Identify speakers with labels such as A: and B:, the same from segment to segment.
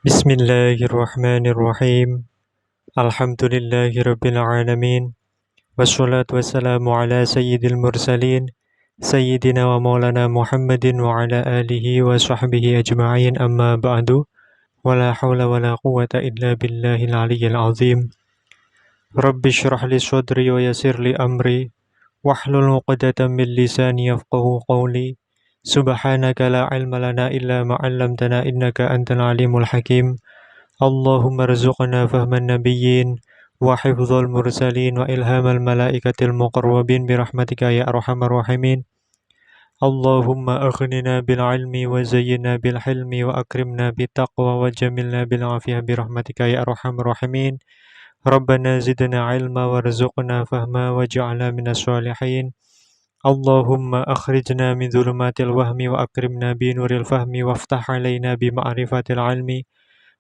A: Bismillahirrahmanirrahim. Alhamdulillahirabbil alamin. Wassalatu wassalamu ala sayyidil mursalin sayyidina wa maulana Muhammadin wa ala alihi wa sahbihi ajma'in, amma ba'du. Wala hawla wala quwwata illa billahil aliyyil azim. Rabbi shrah li sadri wa yassir li amri wahlul 'uqdatam min lisani yafqahu qawli. Subhanaka la ilma lana illa ma 'allamtana innaka antal alimul hakim. Allahumma rzuqna fahman nabiyyin wa hifdzal mursalin wa ilhamal malaikatil muqarrabin birahmatika ya arhamar rahimin. Allahumma aghnina bil ilmi wa zayyinna bil hilmi wa akrimna bit taqwa wa jamilna bil afiyah birahmatika ya arhamar rahimin. Rabbana zidna ilma warzuqna fahma waj'alna minas shalihin. Allahumma akhrijna min dhulumatil wahmi wa akrimna bi nuril fahmi waftah alaina bi ma'rifatil ilmi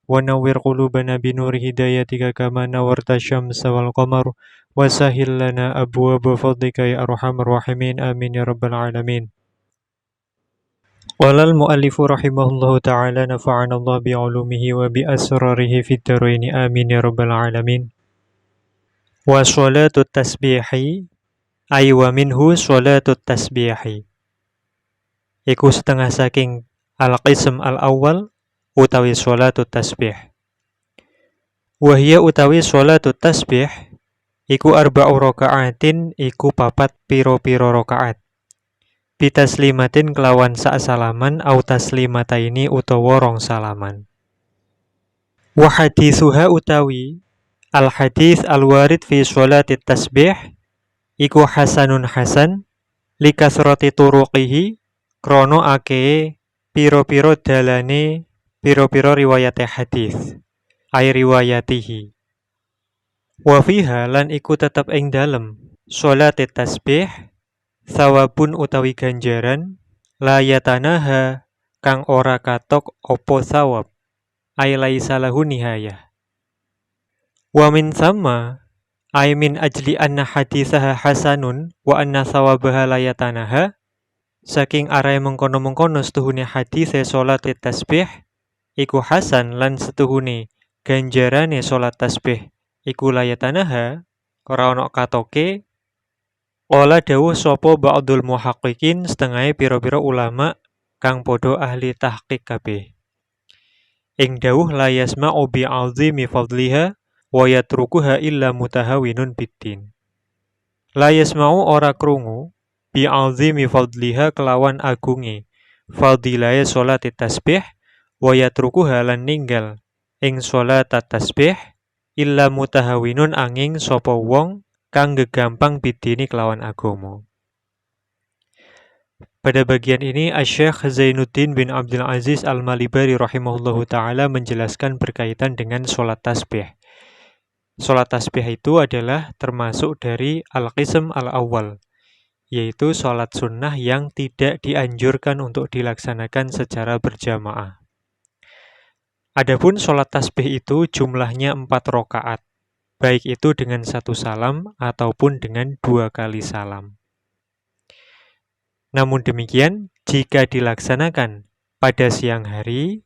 A: wa nawwir qulubana bi nuri hidayatika kama nawwarta syamsa wal qamar wa sahhil lana abwaaba fadlika ya arhamar rahimin, amin ya rabbal alamin. Qala al-muallifu rahimahullahu ta'ala nafa'ana Allah bi 'ulumihi wa bi asrarihi fid dharain, amin ya rabbal alamin. Wa sholatu tasbihi ay wa minhu sholatut tasbihi. Iku setengah saking al-qism al-awwal utawi sholatut tasbih. Wahia utawi sholatut tasbih iku arba'u raka'atin, iku papat piro-piro rakaat. Bitaslimatin kelawan sak salaman au taslimataini utawa rong salaman. Wa hadithuha utawi al-hadits al-warid fi sholatit tasbih iku hasanun hasan likasrati turuqihi krono akeh piro-piro dalane, piro-piro riwayate hadis ay riwayatihi. Wa fiha lan iku tetep ing dalem sholatit tasbih thawabun utawi ganjaran layatanaha kang ora katok opo thawab ay laisa lahu nihayah. Wa min thamma ay min ajli anna hadithaha hasanun wa anna thawabaha layatanaha, saking arai mengkono-mengkono setuhune hadithe sholat tasbih iku hasan lan setuhune ganjarane sholat tasbih iku layatanaha ora ono katoke. Ola dawuh sapa ba'dul muhaqqiqin setengah pira-pira ulama kang podo ahli tahqiq kabeh. Ing dawuh la yasma'u bi 'azimi fadliha wa yatrukuha illa mutahawinun biddin. La yasma'u ora krungu bi 'azimi fadliha kelawan agunge fadilahe salat tasbih wa yatrukuha lan ninggal ing salat tasbih illa mutahawinun angin sapa wong kang gegampang bidini kelawan agama. Pada bagian ini Asy-Syaikh Zainuddin bin Abdul Aziz Al-Malibari rahimahullahu ta'ala menjelaskan berkaitan dengan sholat tasbih. Sholat tasbih itu adalah termasuk dari al-qism al-awwal, yaitu sholat sunnah yang tidak dianjurkan untuk dilaksanakan secara berjamaah. Adapun sholat tasbih itu jumlahnya 4 rakaat, baik itu dengan 1 salam ataupun dengan 2 kali salam. Namun demikian, jika dilaksanakan pada siang hari,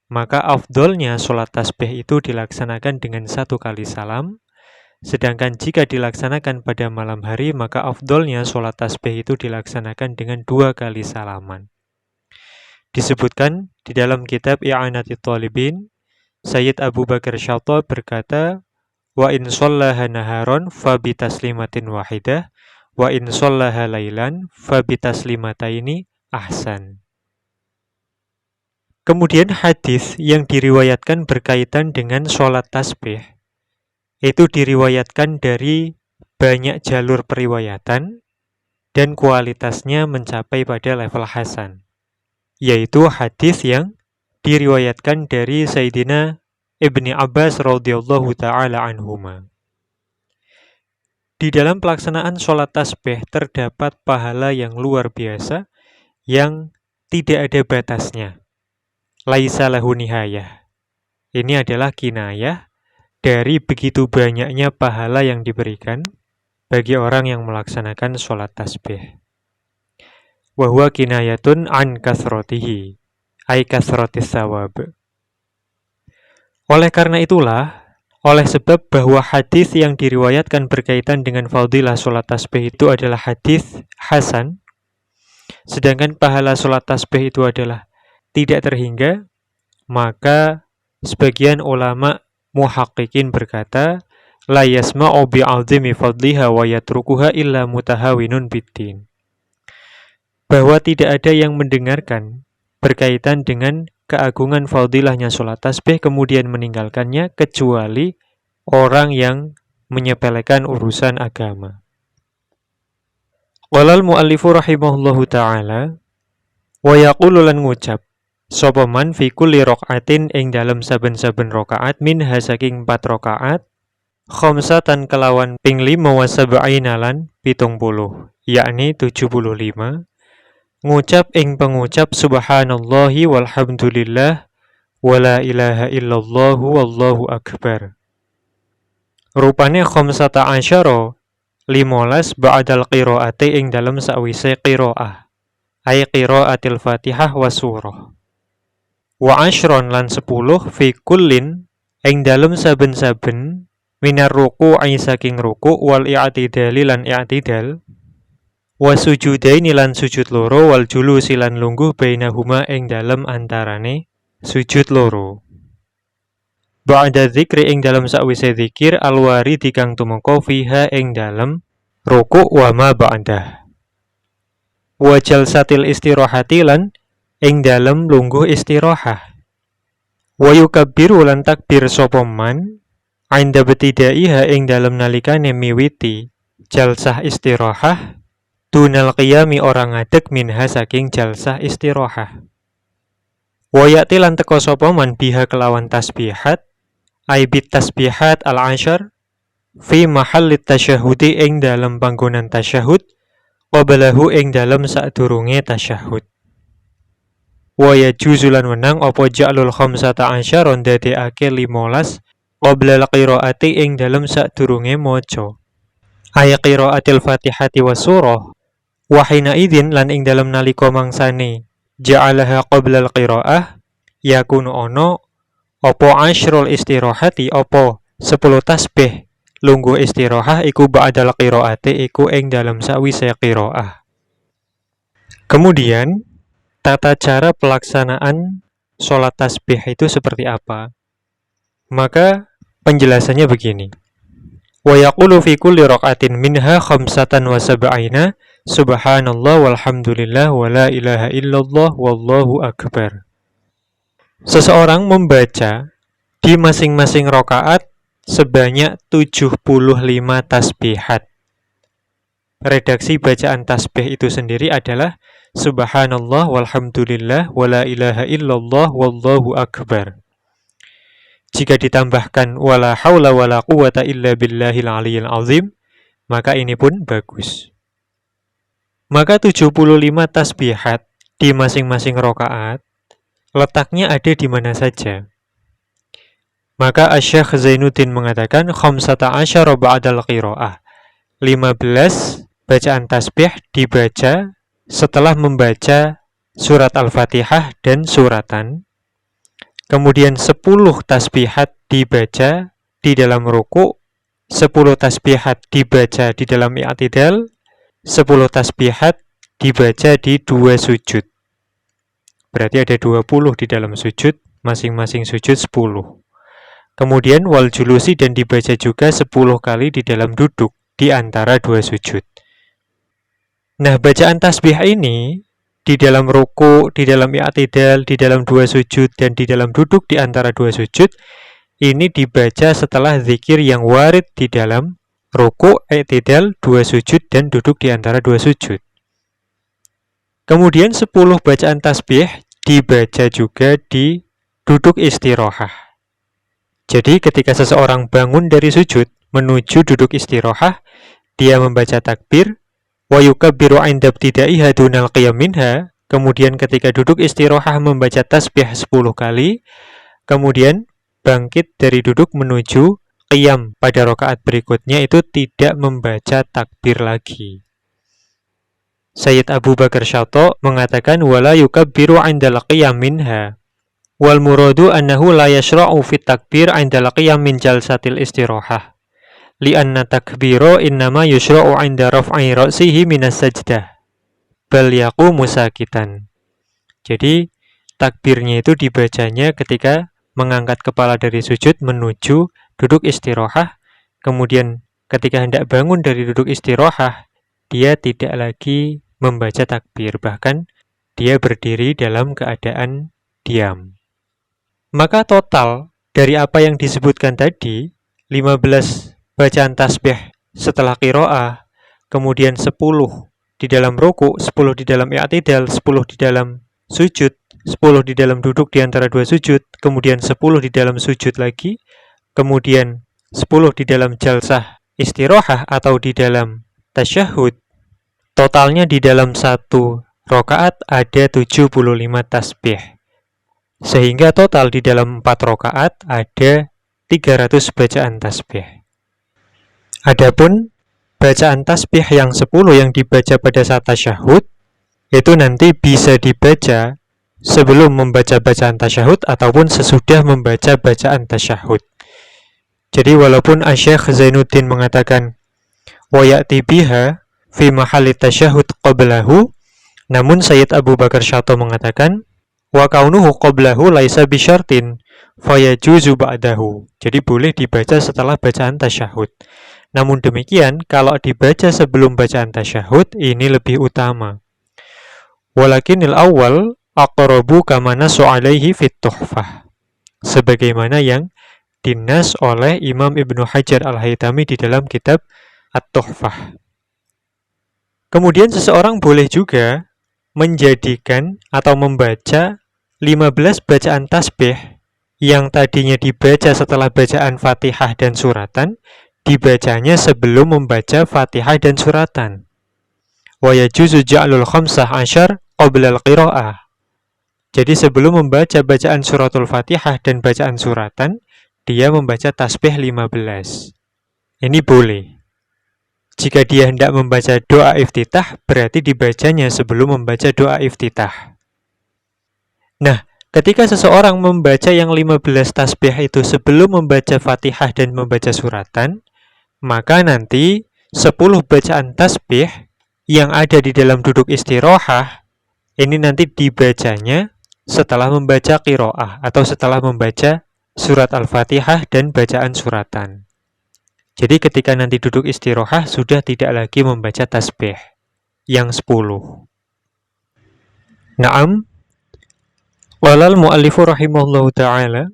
A: maka afdolnya sholat tasbih itu dilaksanakan dengan 1 kali salam. Sedangkan jika dilaksanakan pada malam hari, maka afdolnya sholat tasbih itu dilaksanakan dengan 2 kali salaman. Disebutkan di dalam kitab I'anatit Thalibin, Sayyid Abu Bakar Syatha berkata, wa in shallaha naharon fa bi taslimatin wahidah wa in shallaha lailan fa bi taslimataini ahsan. Kemudian hadis yang diriwayatkan berkaitan dengan sholat tasbih itu diriwayatkan dari banyak jalur periwayatan dan kualitasnya mencapai pada level hasan, yaitu hadis yang diriwayatkan dari Sayyidina Ibni Abbas radhiyallahu ta'ala anhuma. Di dalam pelaksanaan sholat tasbih terdapat pahala yang luar biasa yang tidak ada batasnya. Laisa lahu nihayah. Ini adalah kinayah dari begitu banyaknya pahala yang diberikan bagi orang yang melaksanakan sholat tasbih. Wa huwa kinayatun an kasrotihi, ay kasrotis sawab. Oleh karena itulah, oleh sebab bahwa hadis yang diriwayatkan berkaitan dengan fadilah sholat tasbih itu adalah hadis hasan, sedangkan pahala sholat tasbih itu adalah tidak terhingga, maka sebagian ulama muhaqqiqin berkata, la yasma'u bi'azimi fadliha wa yatrukuha illa mutahawinun biddin. Bahwa tidak ada yang mendengarkan berkaitan dengan keagungan fadilahnya sholat tasbih kemudian meninggalkannya kecuali orang yang menyepelekan urusan agama. Walal mu'allifu rahimahullahu ta'ala wa yaqulu lan ngucap sapa man fi kulli raqatin ing dalem saben-saben rakaat minha saking 4 rakaat khamsatan kelawan ping 5 wa sab'ina lan 70 yakni 75 ngucap ing pengucap subhanallahi walhamdulillah wala ilaha illallah wallahu akbar. Rupane khamsata asyara 15 ba'dal qiraati ing dalem sakwise qiraah. Ai qiraatil Fatihah wa surah. Wa asyron lan 10 fi kullin ing dalem saben-saben minar ruku'i saking ruku' wal i'tidali lan i'tidal. Wa sujudaini lan sujud loro wal julusi lan lungguh bainahuma ing dalem antarane sujud loro. Ba'da dzikri ing dalem sakwise zikir alwari dikang tumeka fiha ing dalem ruku' wa ma ba'dah. Wa jalsatil istirahati lan ing dalem lungguh istirahah. Wa yukabbiru lan takbir sapa man inda betidaiha ing dalem nalikane miwiti jalsah istirahah dunal qiyami orang ngadeg minha saking jalsah istirahah. Wa ya'ti lan teka sapa man biha kelawan tasbihat ai bit tasbihat al-asyar fi mahallit tasyahudi ing dalem panggonan tasyahud qablahu ing dalem sadurunge tasyahud. Wa yajuzu lan wenang apa ja'lul khamsata asyara ndadekake 15 qabla al-qiraati ing dalem sadurunge maca. Ay qiraatil Fatihati wa surah wa hina idzin lan ing dalem nalika mangsane ja'alaha qabla al-qiraah yakunu ono apa asyrul istirahati apa 10 tasbih lungguh istirahah iku ba'dal qiraati iku ing dalem sawise qiraah. Kemudian tata cara pelaksanaan sholat tasbih itu seperti apa? Maka penjelasannya begini. Wa yaqulu fi kulli raqatin minha khamsatan wa sab'ina subhanallah walhamdulillah wa la ilaha illallah wallahu akbar. Seseorang membaca di masing-masing rakaat sebanyak 75 tasbihat. Redaksi bacaan tasbih itu sendiri adalah subhanallah walhamdulillah wa la ilaha illallah wallahu akbar. Jika ditambahkan wala haula wala quwata illa billahil aliyyil azim, maka ini pun bagus. Maka 75 tasbihat di masing-masing rakaat letaknya ada di mana saja. Maka Asy-Syaikh Zainuddin mengatakan khamsata asyara ba'dal qiraah. 15 bacaan tasbih dibaca setelah membaca surat Al-Fatihah dan suratan. Kemudian 10 tasbihat dibaca di dalam ruku', 10 tasbihat dibaca di dalam i'tidal, 10 tasbihat dibaca di 2 sujud. Berarti ada 20 di dalam sujud, masing-masing sujud 10. Kemudian wal julusi dan dibaca juga 10 kali di dalam duduk di antara 2 sujud. Nah, bacaan tasbih ini di dalam ruku, di dalam i'tidal, di dalam 2 sujud, dan di dalam duduk di antara 2 sujud, ini dibaca setelah zikir yang warid di dalam ruku, i'tidal, 2 sujud, dan duduk di antara 2 sujud. Kemudian 10 bacaan tasbih dibaca juga di duduk istirahah. Jadi ketika seseorang bangun dari sujud menuju duduk istirahah, dia membaca takbir, wa yukabbiru 'inda ibtidaiha dunal qiyam minha, kemudian ketika duduk istirahah membaca tasbih 10 kali, kemudian bangkit dari duduk menuju qiyam pada rakaat berikutnya itu tidak membaca takbir lagi. Sayyid Abu Bakar Syato' mengatakan wala yukabbiru 'indal qiyam minha. Wal muradu annahu la yashra'u fit takbir 'inda al-qiyam min jalsatil istirahah. Li'anna takbiro innama yushra'u 'inda raf'i ra'sihi minas sajdah. Bal yaqumu sakitan. Jadi takbirnya itu dibacanya ketika mengangkat kepala dari sujud menuju duduk istirahah. Kemudian ketika hendak bangun dari duduk istirahah, dia tidak lagi membaca takbir, bahkan dia berdiri dalam keadaan diam. Maka total dari apa yang disebutkan tadi, 15 bacaan tasbih setelah qiraah, kemudian 10 di dalam ruku', 10 di dalam i'tidal, 10 di dalam sujud, 10 di dalam duduk di antara dua sujud, kemudian 10 di dalam sujud lagi, kemudian 10 di dalam jalsah istirahah atau di dalam tasyahud. Totalnya di dalam satu rakaat ada 75 tasbih. Sehingga total di dalam 4 rakaat ada 300 bacaan tasbih. Adapun bacaan tasbih yang 10 yang dibaca pada saat tasyahud, itu nanti bisa dibaca sebelum membaca bacaan tasyahud ataupun sesudah membaca bacaan tasyahud. Jadi walaupun Asy-Syaikh Zainuddin mengatakan wa ya'ti biha fi mahalli tasyahud qablahu, namun Sayyid Abu Bakar Syato mengatakan wa kaunuhu qablahu laisa bisyartin fayajuzu ba'dahu. Jadi boleh dibaca setelah bacaan tasyahud. Namun demikian, kalau dibaca sebelum bacaan tasyahud, ini lebih utama. Walakinil awal aqrabu kama nasu alaihi fit tuhfah. Sebagaimana yang dinas oleh Imam Ibnu Hajar Al-Haytami di dalam kitab At-Tuhfah. Kemudian seseorang boleh juga menjadikan atau membaca 15 bacaan tasbih yang tadinya dibaca setelah bacaan Fatihah dan suratan, dibacanya sebelum membaca Fatihah dan suratan. Wa yajuzu ja'lul khamsah asyar qabla al-qira'ah. Jadi sebelum membaca bacaan suratul Fatihah dan bacaan suratan, dia membaca tasbih 15. Ini boleh. Jika dia hendak membaca doa iftitah, berarti dibacanya sebelum membaca doa iftitah. Nah, ketika seseorang membaca yang 15 tasbih itu sebelum membaca Fatihah dan membaca suratan, maka nanti 10 bacaan tasbih yang ada di dalam duduk istirahah, ini nanti dibacanya setelah membaca qiraah atau setelah membaca surat Al-Fatihah dan bacaan suratan. Jadi ketika nanti duduk istirahah sudah tidak lagi membaca tasbih yang 10. Naam, walal mu'allifu rahimahullahu ta'ala,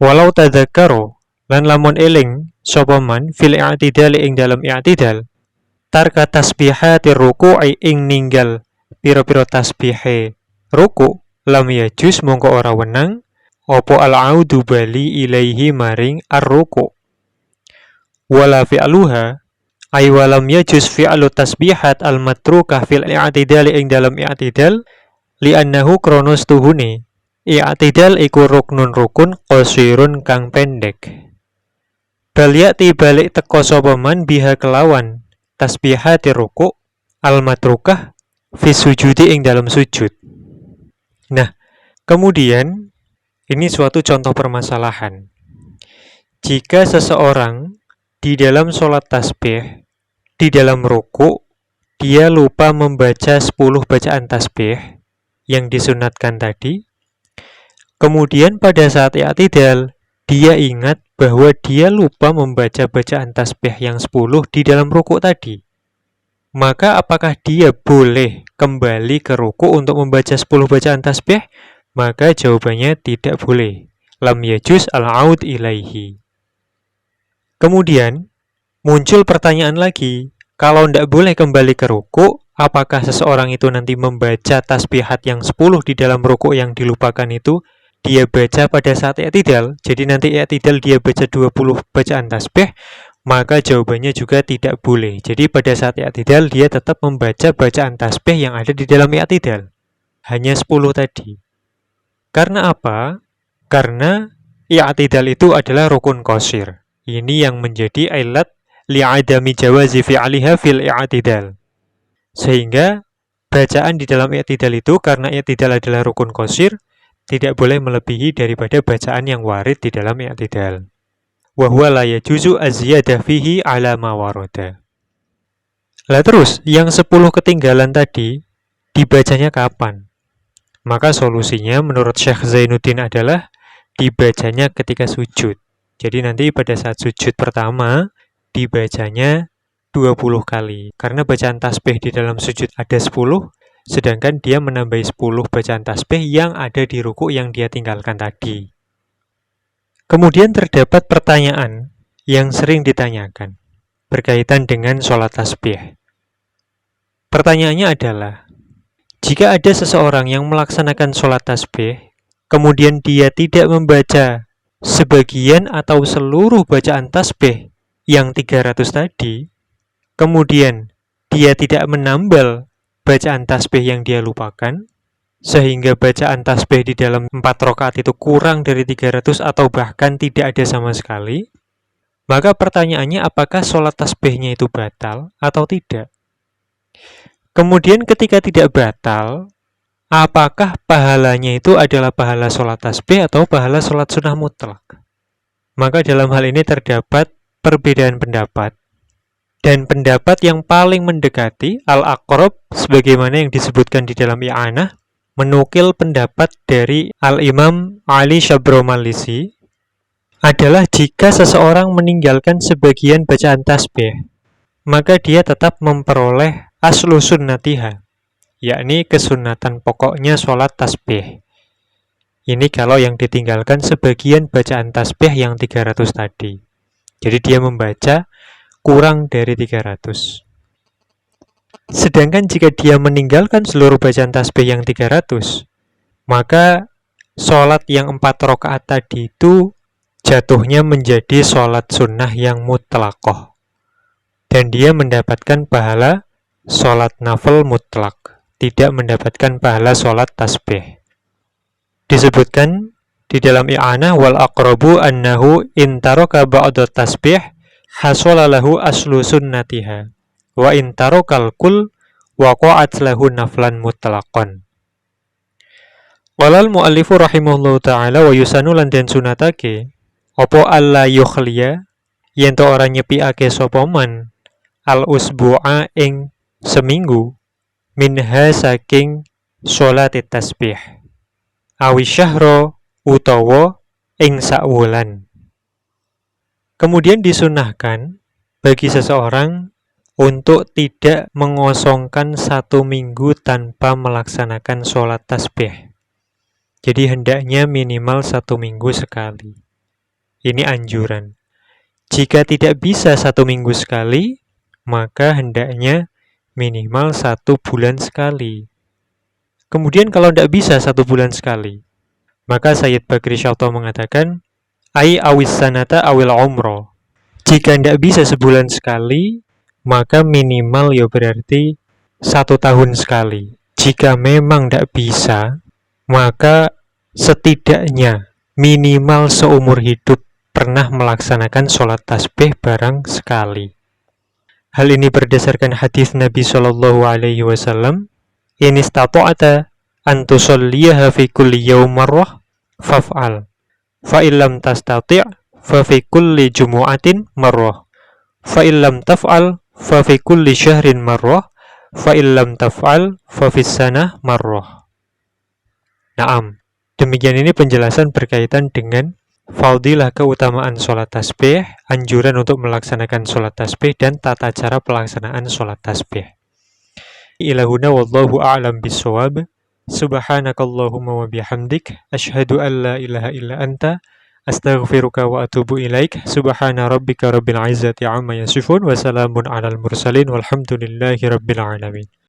A: walau tadzakkaru lan lamun eling sapa man fil i'tidal ing dalam i'tidal tarka tasbihati ruku'i ing ninggal pira-pira tasbihe ruku' lam yajus mongko ora wenang opo al-audu bali ilaihi maring ar-ruku' wala fi'luha ay walam yajus fi'lu tasbihat al-matrukah fil i'tidal ing dalam i'tidal li'annahu kronos tuhune i'tidal iku ruknun rukun qasirun kang pendek. Baliati balik teko sapa man biha kelawan tasbihati ruku' al-matrukah fi sujudi ing dalam sujud. Nah, kemudian ini suatu contoh permasalahan. Jika seseorang di dalam sholat tasbih, di dalam ruku', dia lupa membaca 10 bacaan tasbih yang disunatkan tadi, kemudian pada saat i'tidal, dia ingat bahwa dia lupa membaca bacaan tasbih yang 10 di dalam ruku' tadi. Maka apakah dia boleh kembali ke ruku' untuk membaca 10 bacaan tasbih? Maka jawabannya tidak boleh. Lam yajuz al-aud ilaihi. Kemudian muncul pertanyaan lagi, kalau tidak boleh kembali ke ruku', apakah seseorang itu nanti membaca tasbihat yang 10 di dalam ruku' yang dilupakan itu dia baca pada saat i'tidal, jadi nanti i'tidal dia baca 20 bacaan tasbih, maka jawabannya juga tidak boleh. Jadi pada saat i'tidal dia tetap membaca bacaan tasbih yang ada di dalam i'tidal, hanya 10 tadi. Karena apa? Karena i'tidal itu adalah rukun qashir. Ini yang menjadi ilat li'adami jawazi fi'aliha fil i'tidal. Sehingga bacaan di dalam i'tidal itu karena i'tidal adalah rukun qashir, tidak boleh melebihi daripada bacaan yang warid di dalam i'tidal. Wa huwa la yajuzu az-ziyadah fihi ala ma warada. Lah terus, yang 10 ketinggalan tadi dibacanya kapan? Maka solusinya menurut Syekh Zainuddin adalah dibacanya ketika sujud. Jadi nanti pada saat sujud pertama dibacanya 20 kali. Karena bacaan tasbih di dalam sujud ada 10, sedangkan dia menambahi 10 bacaan tasbih yang ada di ruku yang dia tinggalkan tadi. Kemudian terdapat pertanyaan yang sering ditanyakan berkaitan dengan sholat tasbih. Pertanyaannya adalah, jika ada seseorang yang melaksanakan sholat tasbih, kemudian dia tidak membaca sebagian atau seluruh bacaan tasbih yang 300 tadi, kemudian dia tidak menambal bacaan tasbih yang dia lupakan, sehingga bacaan tasbih di dalam 4 rakaat itu kurang dari 300 atau bahkan tidak ada sama sekali, maka pertanyaannya apakah sholat tasbihnya itu batal atau tidak? Kemudian ketika tidak batal, apakah pahalanya itu adalah pahala sholat tasbih atau pahala sholat sunnah mutlak? Maka dalam hal ini terdapat perbedaan pendapat. Dan pendapat yang paling mendekati al-aqrab, sebagaimana yang disebutkan di dalam i'anah, menukil pendapat dari Al-Imam Ali Syabromalisi, adalah jika seseorang meninggalkan sebagian bacaan tasbih, maka dia tetap memperoleh aslu sunnatiha, yakni kesunatan pokoknya sholat tasbih. Ini kalau yang ditinggalkan sebagian bacaan tasbih yang 300 tadi. Jadi dia membaca kurang dari 300. Sedangkan jika dia meninggalkan seluruh bacaan tasbih yang 300, maka sholat yang 4 rakaat tadi itu jatuhnya menjadi sholat sunnah yang mutlaqah. Dan dia mendapatkan pahala sholat nafil mutlak, tidak mendapatkan pahala sholat tasbih. Disebutkan di dalam i'anah, wal aqrabu annahu intaraka ba'da tasbih hasala lahu aslu sunnatiha wa intarakal kul waqa'at lahu naflan mutlaqan. Walal mu'allifu rahimahullahu ta'ala wa yusanu lan den sunatake opo alla yukhliya yen to ora nyepiake sapa man al usbu'a ing seminggu minha saking sholat tasbih awi syahro utawa ing sakwulan. Kemudian disunahkan bagi seseorang untuk tidak mengosongkan 1 minggu tanpa melaksanakan sholat tasbih. Jadi hendaknya minimal 1 minggu sekali. Ini anjuran. Jika tidak bisa 1 minggu sekali, maka hendaknya minimal 1 bulan sekali. Kemudian kalau tidak bisa 1 bulan sekali, maka Sayyid Bakri Syahto mengatakan, ai awis sanata awil umroh. Jika tidak bisa sebulan sekali, maka minimal ya berarti 1 tahun sekali. Jika memang tidak bisa, maka setidaknya minimal seumur hidup pernah melaksanakan sholat tasbih barang sekali. Hal ini berdasarkan hadis Nabi Shallallahu Alaihi Wasallam, in istata'ata an tusalliyaha fi kulli yawm marrah faf'al, fa illam tastati' fa fi kulli jumu'atin marrah, fa illam taf'al fa fi kulli syahrin marrah, fa illam taf'al fa fi sanah marrah. Naam, demikian ini penjelasan berkaitan dengan fadilah keutamaan sholat tasbih, anjuran untuk melaksanakan sholat tasbih, dan tata cara pelaksanaan sholat tasbih. Ilahuna wallahu a'lam bissawab. Subhanakallahumma wa bihamdik asyhadu an la ilaha illa anta astaghfiruka wa atubu ilaik. Subhana rabbika rabbil izzati amma yasifun wa salamun alal mursalin walhamdulillahi rabbil alamin.